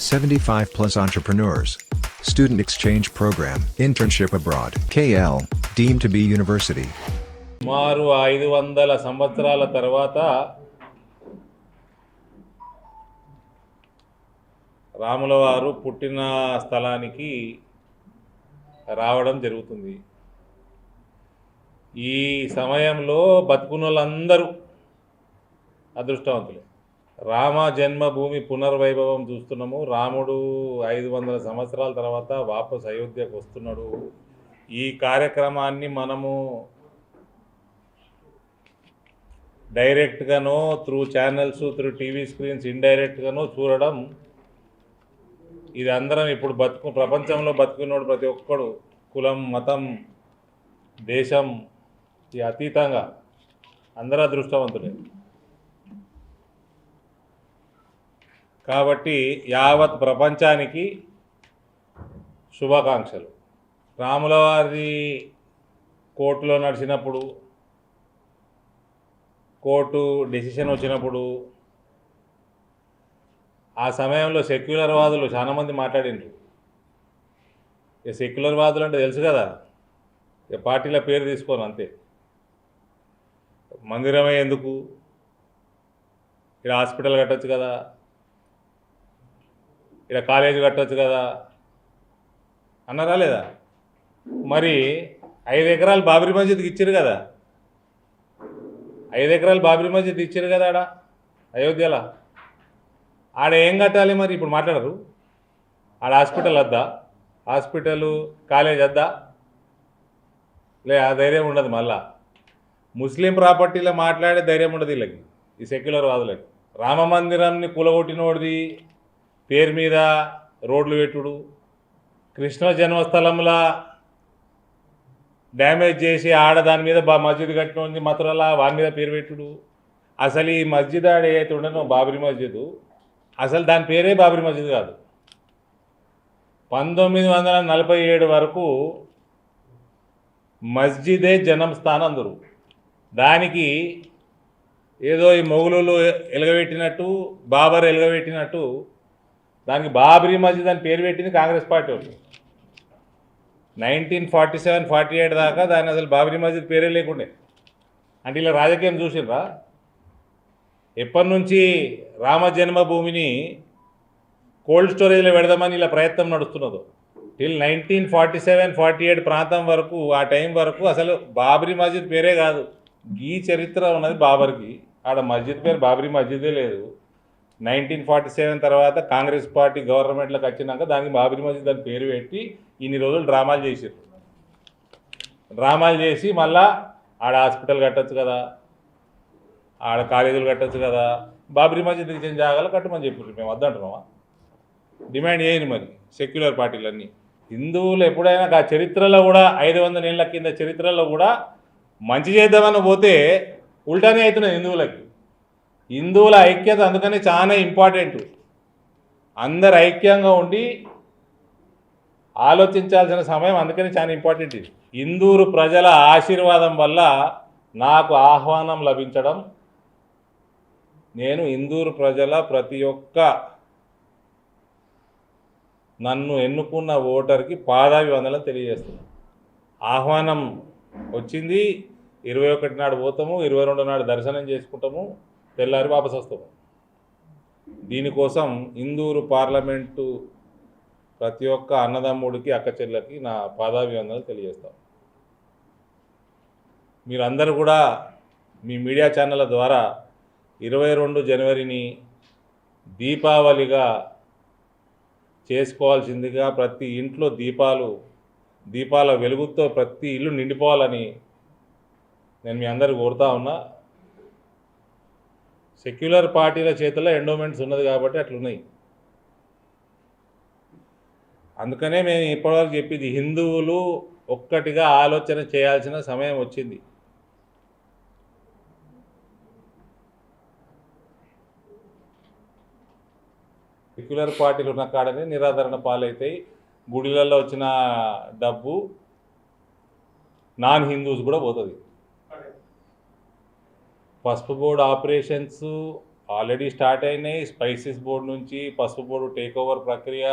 75 plus entrepreneurs. Student exchange program, internship abroad. KL, deemed to be university. సుమారు 500 సంవత్సరాల తర్వాత రాముల వారు పుట్టిన స్థలానికి రావడం జరుగుతుంది. ఈ సమయంలో బతుకున్నోళ్ళందరూ అదృష్టవంతులే. రామ జన్మభూమి పునర్వైభవం చూస్తున్నాము. రాముడు 500 సంవత్సరాల తర్వాత వాపస్ అయోధ్యకు వస్తున్నాడు. ఈ కార్యక్రమాన్ని మనము డైరెక్ట్గానో through channels, through TV screens, ఇండైరెక్ట్గానో చూడడం, ఇది అందరం ఇప్పుడు ప్రపంచంలో బతుకున్నోడు ప్రతి ఒక్కడు కులం, మతం, దేశం ఈ అతీతంగా అందరూ అదృష్టవంతులే. కాబట్టి యావత్ ప్రపంచానికి శుభాకాంక్షలు. రాముల వారి కోర్టులో నడిచినప్పుడు, కోర్టు డెసిషన్ వచ్చినప్పుడు, ఆ సమయంలో సెక్యులర్ వాదులు చాలామంది మాట్లాడిండ్రు. ఇక సెక్యులర్ వాదులు అంటే తెలుసు కదా, ఇక పార్టీల పేరు తీసుకోను అంతే. మందిరమే ఎందుకు, ఇక్కడ హాస్పిటల్ కట్టచ్చు కదా, ఇక్కడ కాలేజ్ కట్టచ్చు కదా అన్నారా లేదా? మరి 5 ఎకరాలు బాబ్రీ మస్జిద్కి ఇచ్చారు కదా, 5 ఎకరాలు బాబ్రీ మస్జిద్ ఇచ్చారు కదా ఆడ అయోధ్యలో. ఆడ ఏం కట్టాలి మరి? ఇప్పుడు మాట్లాడరు. ఆడ హాస్పిటల్ వద్దా, హాస్పిటలు కాలేజ్ వద్దా? ఆ ధైర్యం ఉండదు. మళ్ళా ముస్లిం ప్రాపర్టీలో మాట్లాడే ధైర్యం ఉండదు వీళ్ళకి, ఈ సెక్యులర్ వాదులకి. రామ మందిరాన్ని కూలగొట్టినోడిది పేరు మీద రోడ్లు పెట్టుడు, కృష్ణ జన్మస్థలంలా డ్యామేజ్ చేసి ఆడ దాని మీద మస్జిద్ కట్టినోడిని మథురలా వాని మీద పేరు పెట్టుడు. అసలు ఈ మస్జిద్ ఆడ ఏదైతే ఉండనో బాబ్రీ మస్జిద్, అసలు దాని పేరే బాబ్రీ మస్జిద్ కాదు. 1947 వరకు మస్జిదే జనం స్థానం అందరు. దానికి ఏదో ఈ మొఘలులు ఎలగబెట్టినట్టు, బాబర్ ఎలగబెట్టినట్టు దానికి బాబ్రీ మస్జిద్ అని పేరు పెట్టింది కాంగ్రెస్ పార్టీ వాళ్ళు. 1947-48 దాకా దాన్ని అసలు బాబ్రీ మస్జిద్ పేరే లేకుండే. అంటే ఇలా రాజకీయం చూసిర్రా? ఎప్పటి నుంచి రామ జన్మభూమిని కోల్డ్ స్టోరేజ్లో పెడదామని ఇలా ప్రయత్నం నడుస్తున్నదో, టిల్ 1947-48 ప్రాంతం వరకు, ఆ టైం వరకు అసలు బాబ్రీ మస్జిద్ పేరే కాదు. ఈ చరిత్ర ఉన్నది బాబర్కి. ఆడ మస్జిద్ పేరు బాబ్రీ మస్జిదే లేదు. 1947 తర్వాత కాంగ్రెస్ పార్టీ గవర్నమెంట్లోకి వచ్చినాక దానికి బాబ్రీ మస్జిద్ అని పేరు పెట్టి ఇన్ని రోజులు డ్రామాలు చేసారు. డ్రామాలు చేసి మళ్ళా ఆడ హాస్పిటల్ కట్టచ్చు కదా, ఆడ కాలేజీలు కట్టచ్చు కదా, బాబ్రీ మస్జిద్ ఇచ్చిన జాగాలు కట్టమని చెప్పారు. మేము వద్దంటున్నామా? డిమాండ్ చేయని మరి సెక్యులర్ పార్టీలన్నీ. హిందువులు ఎప్పుడైనా ఆ చరిత్రలో కూడా 500 ఏళ్ళ కింద చరిత్రలో కూడా మంచి చేద్దామని పోతే ఉల్టానే అవుతున్నది హిందువులకి. హిందువుల ఐక్యత అందుకని చాలా ఇంపార్టెంట్. అందరు ఐక్యంగా ఉండి ఆలోచించాల్సిన సమయం అందుకని చాలా ఇంపార్టెంట్. ఇది ఇందూరు ప్రజల ఆశీర్వాదం వల్ల నాకు ఆహ్వానం లభించడం, నేను ఇందూరు ప్రజల ప్రతి ఒక్క నన్ను ఎన్నుకున్న ఓటర్కి పాదాభివందనం తెలియజేస్తున్నాను. ఆహ్వానం వచ్చింది. 21 నాడు పోతాము, 22 నాడు దర్శనం చేసుకుంటాము, తెల్లారి వాపసు వస్తాము. దీనికోసం ఇందూరు పార్లమెంటు ప్రతి ఒక్క అన్నదమ్ముడికి, అక్క చెల్లెలకి నా పాదాభివందనలు తెలియజేస్తాం. మీరందరూ కూడా మీ మీడియా ఛానళ్ళ ద్వారా 22 జనవరిని దీపావళిగా చేసుకోవాల్సిందిగా, ప్రతి ఇంట్లో దీపాల వెలుగుతో ప్రతి ఇల్లు నిండిపోవాలని నేను మీ అందరూ కోరుతా ఉన్నా. సెక్యులర్ పార్టీల చేతుల్లో ఎండోమెంట్స్ ఉన్నది కాబట్టి అట్లున్నాయి. అందుకనే మేము ఇప్పటివరకు చెప్పింది, హిందువులు ఒక్కటిగా ఆలోచన చేయాల్సిన సమయం వచ్చింది. సెక్యులర్ పార్టీలు ఉన్న కాడనే నిరాదరణ పాలైతాయి. గుడిలలో వచ్చిన డబ్బు నాన్ హిందూస్ కూడా పోతుంది. పసుపు బోర్డు ఆపరేషన్స్ ఆల్రెడీ స్టార్ట్ అయినాయి. స్పైసెస్ బోర్డు నుంచి పసుపు బోర్డు టేక్ ఓవర్ ప్రక్రియ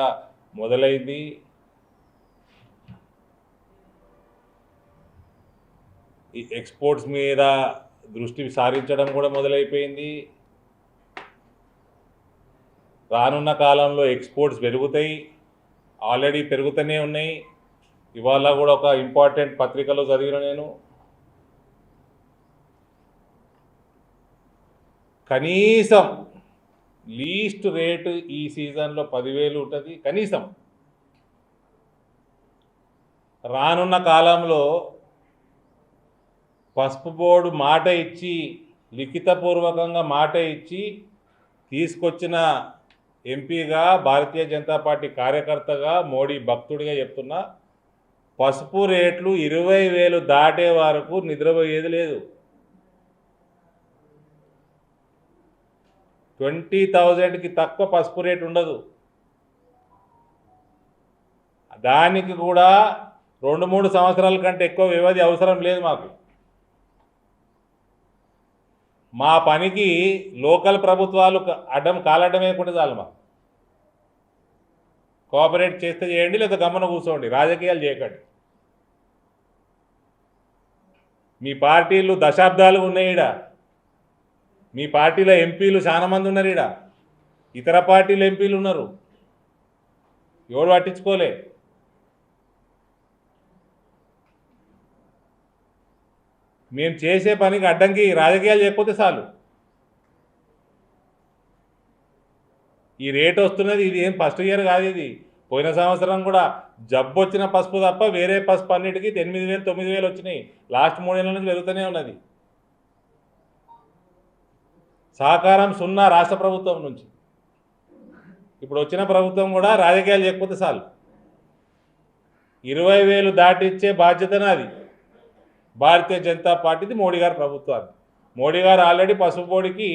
మొదలైంది. ఈ ఎక్స్పోర్ట్స్ మీద దృష్టి సారించడం కూడా మొదలైపోయింది. రానున్న కాలంలో ఎక్స్పోర్ట్స్ పెరుగుతాయి, ఆల్రెడీ పెరుగుతూనే ఉన్నాయి. ఇవాళ కూడా ఒక ఇంపార్టెంట్ పత్రికలో చదివిన నేను, కనీసం లీస్ట్ రేటు ఈ సీజన్లో 10,000 ఉంటుంది కనీసం. రానున్న కాలంలో పసుపు బోర్డు మాట ఇచ్చి, లిఖితపూర్వకంగా మాట ఇచ్చి తీసుకొచ్చిన ఎంపీగా, భారతీయ జనతా పార్టీ కార్యకర్తగా, మోడీ భక్తుడిగా చెప్తున్నా, పసుపు రేట్లు 20,000 దాటే వరకు నిద్రపోయేది లేదు. 20,000కి తక్కువ పసుపు రేటు ఉండదు. దానికి కూడా 2-3 సంవత్సరాల కంటే ఎక్కువ వ్యవధి అవసరం లేదు మాకు. మా పనికి లోకల్ ప్రభుత్వాలు అడ్డం కాలడ్డం వేయకుండా చాలు. మాకు కోఆపరేట్ చేస్తే చేయండి, లేదా గమ్మన కూర్చోండి, రాజకీయాలు చేయకండి. మీ పార్టీలు దశాబ్దాలు ఉన్నాయి ఈడ. మీ పార్టీలో ఎంపీలు చాలా మంది ఉన్నారు ఈడ. ఇతర పార్టీల ఎంపీలు ఉన్నారు, ఎవరు పట్టించుకోలే. మేము చేసే పనికి అడ్డంకి రాజకీయాలు చేయకపోతే చాలు. ఈ రేట్ వస్తున్నది, ఇది ఏం ఫస్ట్ ఇయర్ కాదు. ఇది పోయిన సంవత్సరం కూడా జబ్బు వచ్చిన పసుపు తప్ప వేరే పసుపు అన్నిటికీ 8,000, 9,000 వచ్చినాయి. లాస్ట్ 3 ఏళ్ళ నుంచి పెరుగుతూనే ఉన్నది. సహకారం 0 రాష్ట్ర ప్రభుత్వం నుంచి. ఇప్పుడు వచ్చిన ప్రభుత్వం కూడా రాజకీయాలు చేయకపోతే చాలు. 20,000 దాటిచ్చే బాధ్యత నాది, భారతీయ జనతా పార్టీది, మోడీ గారి ప్రభుత్వాన్ని. మోడీ గారు ఆల్రెడీ పసుపు బోర్డుకి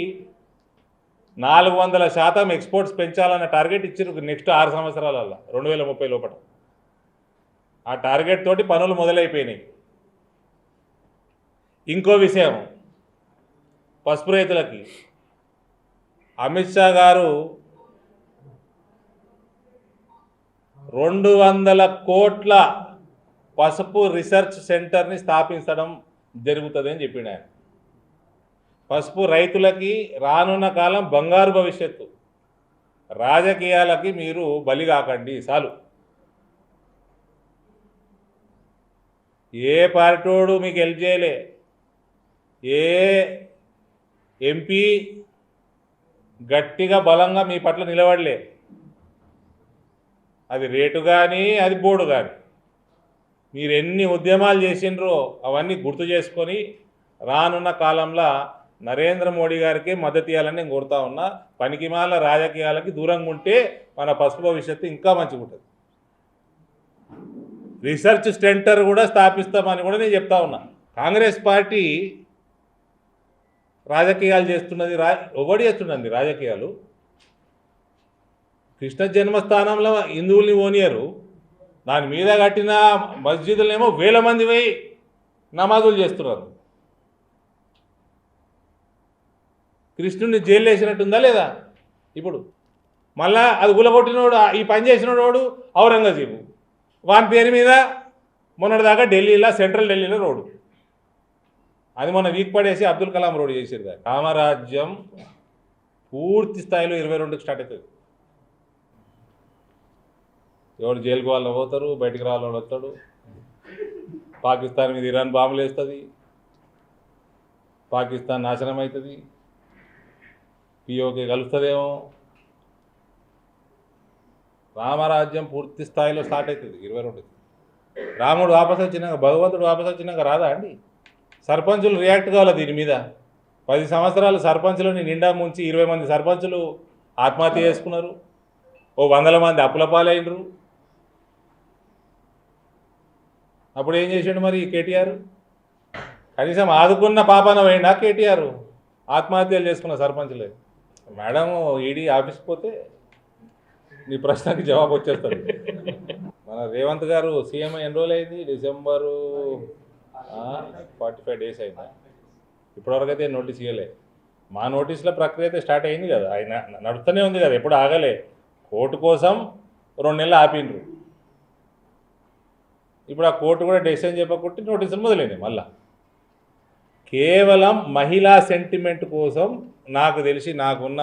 400% ఎక్స్పోర్ట్స్ పెంచాలన్న టార్గెట్ ఇచ్చారు నెక్స్ట్ 6 సంవత్సరాలలో, 2030 లోపల. ఆ టార్గెట్ తోటి పనులు మొదలైపోయినాయి. ఇంకో విషయం, పసుపు రైతులకి అమిత్ షా గారు 200 కోట్ల పసుపు రీసెర్చ్ సెంటర్ని స్థాపించడం జరుగుతుంది అని చెప్పిండు ఆయన. పసుపు రైతులకి రానున్న కాలం బంగారు భవిష్యత్తు. రాజకీయాలకి మీరు బలి కాకండి చాలు. ఏ పార్టీడు మీకు హెల్ప్ చేయలే, ఏ ఎంపీ గట్టిగా బలంగా మీ పట్ల నిలబడలే. అది రేటు కానీ, అది బోర్డు కానీ. మీరు ఎన్ని ఉద్యమాలు చేసిండ్రో అవన్నీ గుర్తు చేసుకొని రానున్న కాలంలో నరేంద్ర మోడీ గారికి మద్దతు ఇవ్వాలని నేను కోరుతా ఉన్నా. పనికిమాల రాజకీయాలకి దూరంగా ఉంటే మన పసుపు భవిష్యత్తు ఇంకా మంచిగా ఉంటుంది. రీసెర్చ్ సెంటర్ కూడా స్థాపిస్తామని కూడా నేను చెప్తా ఉన్నా. కాంగ్రెస్ పార్టీ రాజకీయాలు చేస్తున్నది, ఎవడు చేస్తున్నది రాజకీయాలు? కృష్ణ జన్మస్థానంలో హిందువుల్ని ఓనియరు, దాని మీద కట్టిన మస్జిదులేమో 1000 మంది పోయి నమాజులు చేస్తున్నారు. కృష్ణుడిని జైలు వేసినట్టుందా లేదా? ఇప్పుడు మళ్ళా అది గులగొట్టినోడు, ఈ పని చేసినోడు ఔరంగజేబు, వాని పేరు మీద మొన్నటిదాకా ఢిల్లీలో, సెంట్రల్ ఢిల్లీలో రోడ్డు, అది మొన్న వీక్ పడేసి అబ్దుల్ కలాం రోడ్డు చేసారు. కదా, రామరాజ్యం పూర్తి స్థాయిలో 22కి స్టార్ట్ అవుతుంది. ఎవరు జైలుకు వాళ్ళు పోతారు, బయటికి రావాలని వస్తాడు. పాకిస్తాన్ మీద ఇరాన్ బాంబులు వేస్తుంది, పాకిస్తాన్ నాశనం అవుతుంది, పిఓకే కలుస్తుందేమో. రామరాజ్యం పూర్తి స్థాయిలో స్టార్ట్ అవుతుంది 22కి. రాముడు వాపసు వచ్చినాక, భగవంతుడు వాపసు వచ్చినాక రాదా అండి? సర్పంచులు రియాక్ట్ కావాలి దీని మీద. 10 సంవత్సరాలు సర్పంచులని నిండా ముంచి 20 మంది సర్పంచులు ఆత్మహత్య చేసుకున్నారు, ఓ 100 మంది అప్పుల పాలైనరు. అప్పుడు ఏం చేసాడు మరి కేటీఆర్? కనీసం ఆదుకున్న పాపాన పోయిండా కేటీఆర్? ఆత్మహత్యలు చేసుకున్న సర్పంచులే. మేడం ఈడీ ఆఫీస్కి పోతే నీ ప్రశ్నకి జవాబు వచ్చేస్తుంది. మన రేవంత్ గారు సీఎం ఎన్ని రోజులు అయింది? డిసెంబరు 45 డేస్ అయిందా? ఇప్పటివరకు అయితే నోటీస్ ఇవ్వలే. మా నోటీసుల ప్రక్రియ అయితే స్టార్ట్ అయింది కదా, ఆయన నడుస్తూనే ఉంది కదా, ఎప్పుడు ఆగలే. కోర్టు కోసం 2 నెలలు ఆపిండ్రు. ఇప్పుడు ఆ కోర్టు కూడా డెసిషన్ చెప్పకుంటే నోటీసులు మొదలైనవి మళ్ళా. కేవలం మహిళా సెంటిమెంట్ కోసం నాకు తెలిసి నాకున్న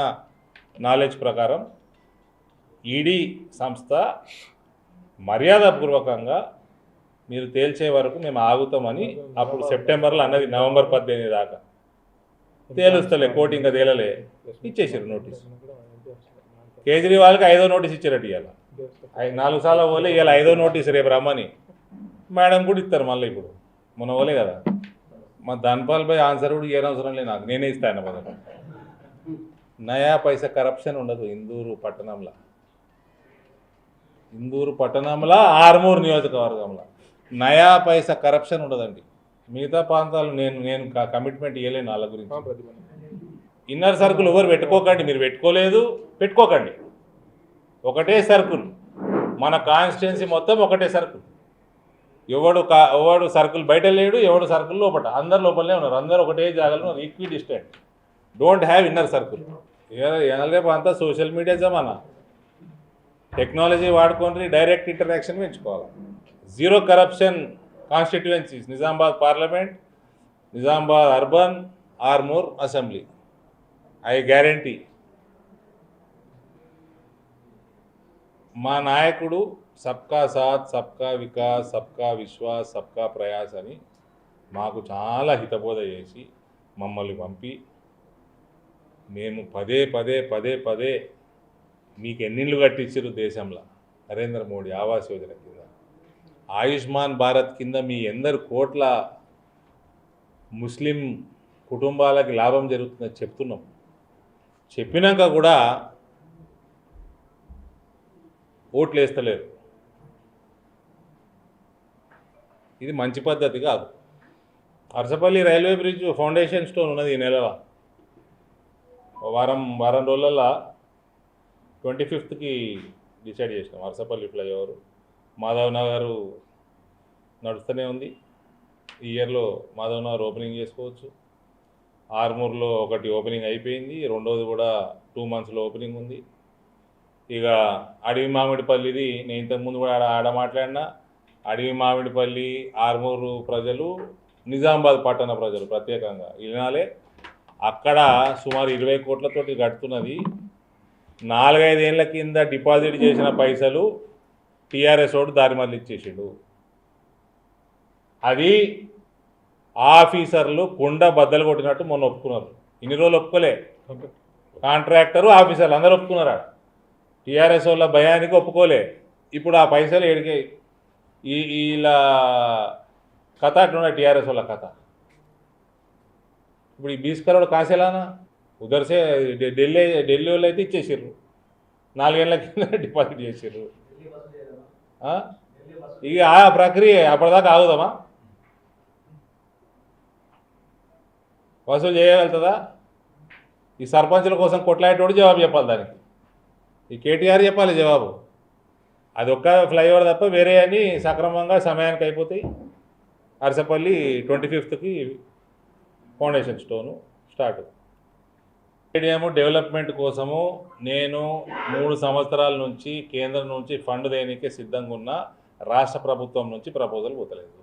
నాలెడ్జ్ ప్రకారం ఈడీ సంస్థ మర్యాదపూర్వకంగా మీరు తేల్చే వరకు మేము ఆగుతామని అప్పుడు సెప్టెంబర్లో అన్నది, నవంబర్ 18 దాకా తేలుస్తలే, కోర్టు ఇంకా తేలలే, ఇచ్చేసారు నోటీస్. కేజ్రీవాల్కి 5వ నోటీస్ ఇచ్చారట ఇవాళ. 4 సార్లు పోలే, ఇవాళ 5వ నోటీస్ రేపు రమ్మని. మేడం కూడా ఇస్తారు మళ్ళీ, ఇప్పుడు మొన్న పోలే కదా. మా ధన్పాల్పై ఆన్సర్ కూడా ఏనవసరం లేదు నాకు, నేనే ఇస్తాను మొదట. నయా పైసా కరప్షన్ ఉండదు ఇందూరు పట్టణంలో ఆర్మూర్ నియోజకవర్గంలో నయా పైసా కరప్షన్ ఉండదండి. మిగతా ప్రాంతాలు నేను కమిట్మెంట్ ఇవ్వలేను వాళ్ళ గురించి. ఇన్నర్ సర్కిల్ ఎవరు పెట్టుకోకండి, మీరు పెట్టుకోకండి. ఒకటే సర్కిల్, మన కాన్స్టిట్యున్సీ మొత్తం ఒకటే సర్కిల్. ఎవడు సర్కిల్ బయట లేడు, ఎవడు సర్కిల్ లోపల, అందరు లోపలనే ఉన్నారు, అందరు ఒకటే జాగాలో ఉన్నారు, equi distant. Don't have inner circle. రేపు అంతా సోషల్ మీడియా జమానా, టెక్నాలజీ వాడుకొని డైరెక్ట్ ఇంటరాక్షన్ పెంచుకోవాలి. Zero corruption constituencies: Nizamabad parliament, Nizamabad urban, Armoor assembly. I guarantee. మా నాయకుడు సబ్కా సాత్, సబ్కా వికాస్, సబ్కా విశ్వాస్, సబ్కా ప్రయాస్ అని మాకు చాలా హితబోధ చేసి మమ్మల్ని పంపి, మేము పదే మీకు ఎన్నిళ్ళు కట్టించారు దేశంలో నరేంద్ర మోడీ ఆవాస్ యోజన కింద, ఆయుష్మాన్ భారత్ కింద మీ ఎందరు కోట్ల ముస్లిం కుటుంబాలకి లాభం జరుగుతుందని చెప్తున్నాం. చెప్పినాక కూడా ఓట్లు వేస్తలేరు. ఇది మంచి పద్ధతి కాదు. Arasapalli railway bridge foundation stone ఉన్నది ఈ నెలలో. వారం రోజులలో 25కి డిసైడ్ చేసినాం. అరసపల్లి ఫ్లైఓవర్ మాధవ్ నగర్ నడుస్తూనే ఉంది. ఈ ఇయర్లో మాధవ్ నగర్ ఓపెనింగ్ చేసుకోవచ్చు. ఆర్మూర్లో ఒకటి ఓపెనింగ్ అయిపోయింది, రెండోది కూడా 2 మంత్స్లో ఓపెనింగ్ ఉంది. ఇక అడవి మామిడిపల్లిది నేను ఇంతకుముందు కూడా ఆడ మాట్లాడినా. అడవి మామిడిపల్లి ఆర్మూరు ప్రజలు, నిజామాబాద్ పట్టణ ప్రజలు ప్రత్యేకంగా వినాలే. అక్కడ సుమారు 20 కోట్లతోటి కడుతున్నది. 4-5 ఏళ్ళ కింద డిపాజిట్ చేసిన పైసలు టీఆర్ఎస్ వాడు దారి మళ్ళీ ఇచ్చేసిండు. అది ఆఫీసర్లు కుండ బద్దలు కొట్టినట్టు మొన్న ఒప్పుకున్నారు. ఇన్ని రోజులు ఒప్పుకోలే. కాంట్రాక్టరు, ఆఫీసర్లు అందరూ ఒప్పుకున్నారు. టీఆర్ఎస్ వాళ్ళ భయానికి ఒప్పుకోలే. ఇప్పుడు ఆ పైసలు ఏడికే ఇలా కథ అట్లున్నాయి టీఆర్ఎస్ వాళ్ళ కథ. ఇప్పుడు ఈ 20 కరోड़ కాసేలానా ఉదర్సే ఢిల్లీ వాళ్ళు అయితే ఇచ్చేసారు. 4 ఏళ్ళ కింద డిపాజిట్ చేసారు. ఇక ఆ ప్రక్రియ అప్పటిదాకా ఆగుదామా? వసూలు చేయగలుగుతుందా? ఈ సర్పంచుల కోసం కొట్లాడేటోడు జవాబు చెప్పాలి దానికి. ఈ కేటీఆర్ చెప్పాలి జవాబు. అది ఒక్క ఫ్లైఓవర్ తప్ప వేరే అని సక్రమంగా సమయానికి అయిపోతాయి. అరసపల్లి 25కి foundation stone start. Stadium development కోసము నేను 3 సంవత్సరాల నుంచి కేంద్రం నుంచి ఫండ్ దేనికే సిద్ధంగా ఉన్న, రాష్ట్ర ప్రభుత్వం నుంచి ప్రపోజల్ పోతలేదు.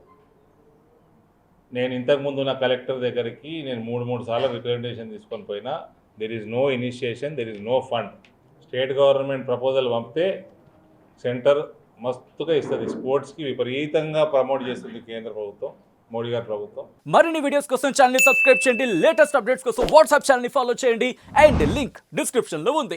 నేను ఇంతకుముందు ఉన్న కలెక్టర్ దగ్గరికి నేను 3 సార్లు రిప్రజెంటేషన్ తీసుకొని పోయినా. There is no initiation, there is no fund. State government proposal పంపితే సెంటర్ మస్తుగా ఇస్తుంది. స్పోర్ట్స్కి విపరీతంగా ప్రమోట్ చేస్తుంది కేంద్ర ప్రభుత్వం, మోడీ గారి ప్రభుత్వం. మరిన్ని వీడియోస్ కోసం ఛానల్ ని సబ్స్క్రైబ్ చేయండి. లేటెస్ట్ అప్డేట్స్ కోసం వాట్సాప్ ఛానల్ ని ఫాలో చేయండి. అండ్ లింక్ డిస్క్రిప్షన్ లో ఉంది.